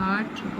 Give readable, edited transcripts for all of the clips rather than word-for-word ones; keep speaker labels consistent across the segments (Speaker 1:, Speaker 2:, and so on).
Speaker 1: 8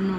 Speaker 1: 9।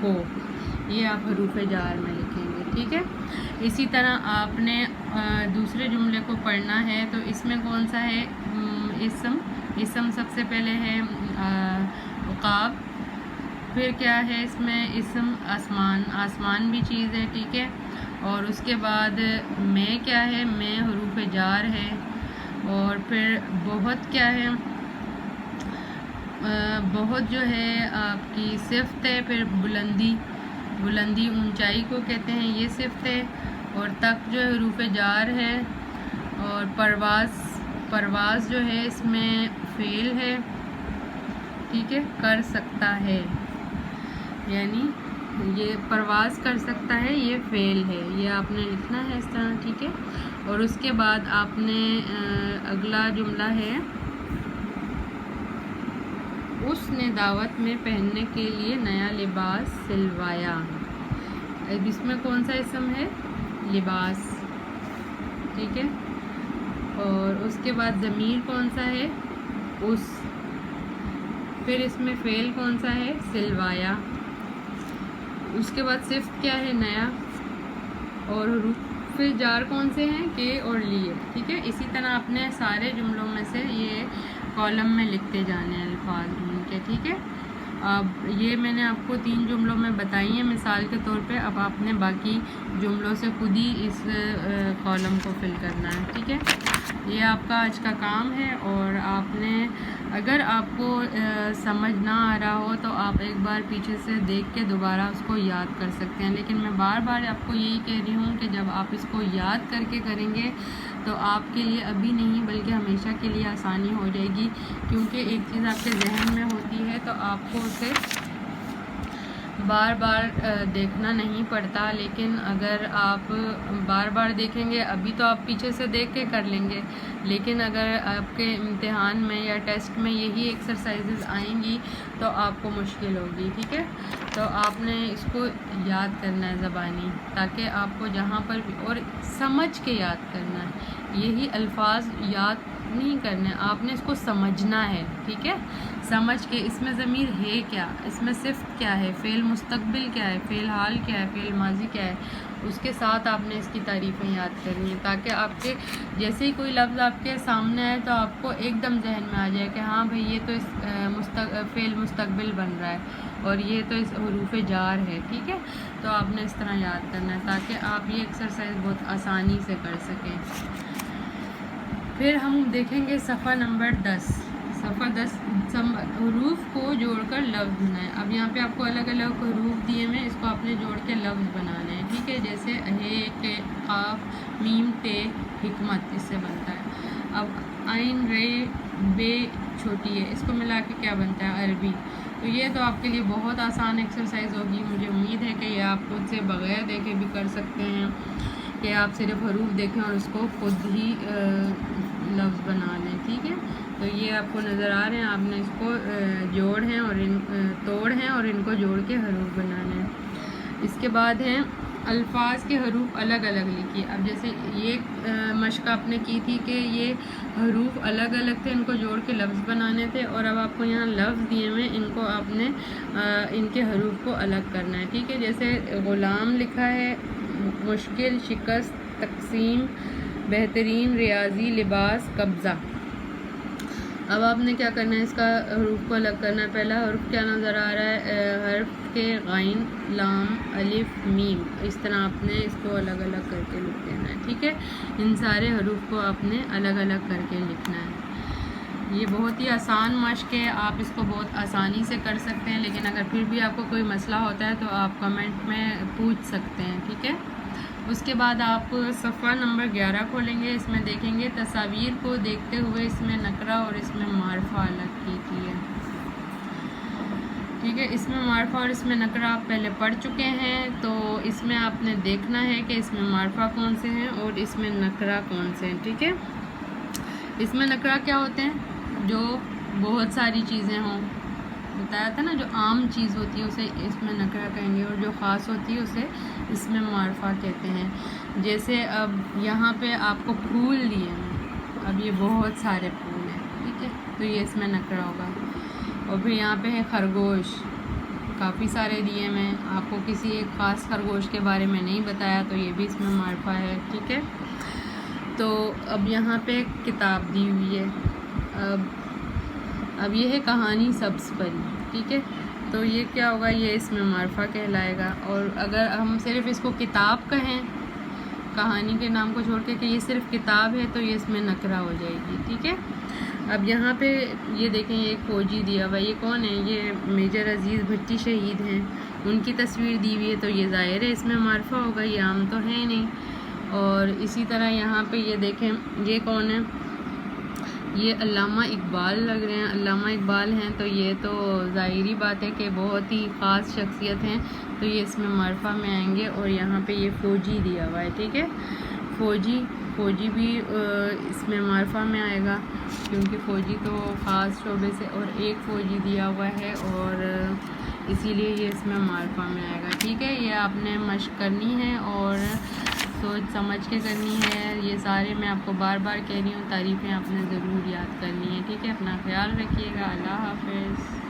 Speaker 1: کو، یہ آپ حروف جار میں لکھیں گے، ٹھیک ہے۔ اسی طرح آپ نے دوسرے جملے کو پڑھنا ہے، تو اس میں کون سا ہے اسم سب سے پہلے ہے عقاب، پھر کیا ہے اس میں اسم آسمان بھی چیز ہے، ٹھیک ہے، اور اس کے بعد میں کیا ہے، میں حروف جار ہے، اور پھر بہت کیا ہے، بہت جو ہے آپ کی صفت ہے، پھر بلندی اونچائی کو کہتے ہیں، یہ صفت ہے، اور تک جو حروف جار ہے، اور پرواز جو ہے اس میں فعل ہے، ٹھیک ہے، کر سکتا ہے، یعنی یہ پرواز کر سکتا ہے، یہ فعل ہے، یہ آپ نے لکھنا ہے اس طرح، ٹھیک ہے۔ اور اس کے بعد آپ نے اگلا جملہ ہے اس نے دعوت میں پہننے کے لیے نیا لباس سلوایا، اب اس میں کون سا اسم ہے، لباس، ٹھیک ہے، اور اس کے بعد ضمیر کون سا ہے، اس، پھر اس میں فعل کون سا ہے، سلوایا، اس کے بعد صفت کیا ہے، نیا، اور حروف جار کون سے ہیں، کے اور لیے، ٹھیک ہے۔ اسی طرح اپنے سارے جملوں میں سے یہ کالم میں لکھتے جانے ہیں الفاظ ڈھونڈ کے، ٹھیک ہے۔ اب یہ میں نے آپ کو 3 جملوں میں بتائی ہیں مثال کے طور پہ، اب آپ نے باقی جملوں سے خود ہی اس کالم کو فل کرنا ہے، ٹھیک ہے۔ یہ آپ کا آج کا کام ہے، اور آپ نے اگر آپ کو سمجھ نہ آ رہا ہو تو آپ ایک بار پیچھے سے دیکھ کے دوبارہ اس کو یاد کر سکتے ہیں، لیکن میں بار بار آپ کو یہی کہہ رہی ہوں کہ جب آپ اس کو یاد کر کے کریں گے تو آپ کے لیے ابھی نہیں بلکہ ہمیشہ کے لیے آسانی ہو جائے گی، کیونکہ ایک چیز آپ کے ذہن میں ہوتی ہے تو آپ کو اسے بار بار دیکھنا نہیں پڑتا، لیکن اگر آپ بار بار دیکھیں گے، ابھی تو آپ پیچھے سے دیکھ کے کر لیں گے، لیکن اگر آپ کے امتحان میں یا ٹیسٹ میں یہی ایکسرسائزز آئیں گی تو آپ کو مشکل ہوگی، ٹھیک ہے۔ تو آپ نے اس کو یاد کرنا ہے زبانی، تاکہ آپ کو جہاں پر بھی، اور سمجھ کے یاد کرنا ہے، یہی الفاظ یاد نہیں کرنے، آپ نے اس کو سمجھنا ہے، ٹھیک ہے، سمجھ کے اس میں ضمیر ہے کیا، اس میں صفت کیا ہے، فعل مستقبل کیا ہے، فعل حال کیا ہے، فعل ماضی کیا ہے، اس کے ساتھ آپ نے اس کی تعریفیں یاد کرنی ہے، تاکہ آپ کے جیسے ہی کوئی لفظ آپ کے سامنے آئے تو آپ کو ایک دم ذہن میں آ جائے کہ ہاں بھئی یہ تو اس فعل مستقبل بن رہا ہے، اور یہ تو اس حروف جار ہے، ٹھیک ہے۔ تو آپ نے اس طرح یاد کرنا ہے تاکہ آپ یہ ایکسرسائز بہت آسانی سے کر سکیں۔ پھر ہم دیکھیں گے صفحہ نمبر 10، صفحہ 10 حروف کو جوڑ کر لفظ بنائیں۔ اب یہاں پہ آپ کو الگ الگ حروف دیے ہیں، اس کو آپ نے جوڑ کے لفظ بنانے ہیں، ٹھیک ہے، جیسے ہے، ق، قاف، میم، تے، حکمت، اس سے بنتا ہے۔ اب عین، رے، بے چھوٹی ہے، اس کو ملا کے کیا بنتا ہے، عربی۔ تو یہ تو آپ کے لیے بہت آسان ایکسرسائز ہوگی، مجھے امید ہے کہ یہ آپ خود سے بغیر دیکھے بھی کر سکتے ہیں، کہ آپ صرف حروف دیکھیں اور اس کو خود ہی لفظ بنا لیں، ٹھیک ہے۔ تو یہ آپ کو نظر آ رہے ہیں، آپ نے اس کو توڑ ہیں اور ان کو جوڑ کے حروف بنانے ہیں۔ اس کے بعد ہیں الفاظ کے حروف الگ الگ لکھیے۔ اب جیسے یہ مشق آپ نے کی تھی کہ یہ حروف الگ الگ تھے، ان کو جوڑ کے لفظ بنانے تھے، اور اب آپ کو یہاں لفظ دیے ہوئے، ان کو آپ نے ان کے حروف کو الگ کرنا ہے، ٹھیک ہے۔ جیسے غلام لکھا ہے، مشکل، شکست، تقسیم، بہترین، ریاضی، لباس، قبضہ۔ اب آپ نے کیا کرنا ہے، اس کا حروف کو الگ کرنا ہے۔ پہلا حرف کیا نظر آ رہا ہے، حرف کے غین، لام، الف، میم، اس طرح آپ نے اس کو الگ الگ کر کے لکھ دینا ہے، ٹھیک ہے۔ ان سارے حروف کو آپ نے الگ الگ کر کے لکھنا ہے۔ یہ بہت ہی آسان مشق ہے، آپ اس کو بہت آسانی سے کر سکتے ہیں، لیکن اگر پھر بھی آپ کو کوئی مسئلہ ہوتا ہے تو آپ کمنٹ میں پوچھ سکتے ہیں، ٹھیک ہے۔ اس کے بعد آپ صفحہ نمبر 11 کھولیں گے، اس میں دیکھیں گے تصاویر کو دیکھتے ہوئے اس میں نکرہ اور اس میں معرفہ الگ کی ہے، ٹھیک ہے۔ اس میں معرفہ اور اس میں نکرہ آپ پہلے پڑھ چکے ہیں، تو اس میں آپ نے دیکھنا ہے کہ اس میں معرفہ کون سے ہیں اور اس میں نکرہ کون سے ہیں، ٹھیک ہے۔ اس میں نکرہ کیا ہوتے ہیں، جو بہت ساری چیزیں ہوں، بتایا تھا نا، جو عام چیز ہوتی ہے اسے اس میں نکرہ کہیں گے، اور جو خاص ہوتی ہے اسے اس میں معرفہ کہتے ہیں۔ جیسے اب یہاں پہ آپ کو پھول دیے ہیں، اب یہ بہت سارے پھول ہیں، ٹھیک ہے، تو یہ اس میں نکرہ ہوگا۔ اور پھر یہاں پہ ہے خرگوش، کافی سارے دیے میں آپ کو کسی ایک خاص خرگوش کے بارے میں نہیں بتایا، تو یہ بھی اس میں معرفہ ہے، ٹھیک ہے۔ تو اب یہاں پہ ایک کتاب دی ہوئی ہے، اب یہ ہے کہانی سبز پری، ٹھیک ہے۔ تو یہ کیا ہوگا، یہ اس میں معرفہ کہلائے گا، اور اگر ہم صرف اس کو کتاب کہیں کہانی کے نام کو چھوڑ کے کہ یہ صرف کتاب ہے، تو یہ اس میں نکرہ ہو جائے گی، ٹھیک ہے۔ اب یہاں پہ یہ دیکھیں، یہ ایک فوجی دیا ہوا، یہ کون ہے، یہ میجر عزیز بھٹی شہید ہیں، ان کی تصویر دی ہوئی ہے، تو یہ ظاہر ہے اس میں معرفہ ہوگا، یہ عام تو ہے نہیں۔ اور اسی طرح یہاں پہ یہ دیکھیں، یہ کون ہے، یہ علامہ اقبال لگ رہے ہیں، علامہ اقبال ہیں، تو یہ تو ظاہری بات ہے کہ بہت ہی خاص شخصیت ہیں، تو یہ اس میں معرفہ میں آئیں گے۔ اور یہاں پہ یہ فوجی دیا ہوا ہے، ٹھیک ہے، فوجی بھی اس میں معرفہ میں آئے گا، کیونکہ فوجی تو خاص شعبے سے، اور ایک فوجی دیا ہوا ہے، اور اسی لیے یہ اس میں معرفہ میں آئے گا، ٹھیک ہے۔ یہ آپ نے مشق کرنی ہے اور سوچ سمجھ کے کرنی ہے، یہ سارے میں آپ کو بار بار کہہ رہی ہوں، تعریفیں آپ نے ضرور یاد کرنی ہے، ٹھیک ہے۔ اپنا خیال رکھیے گا، اللہ حافظ۔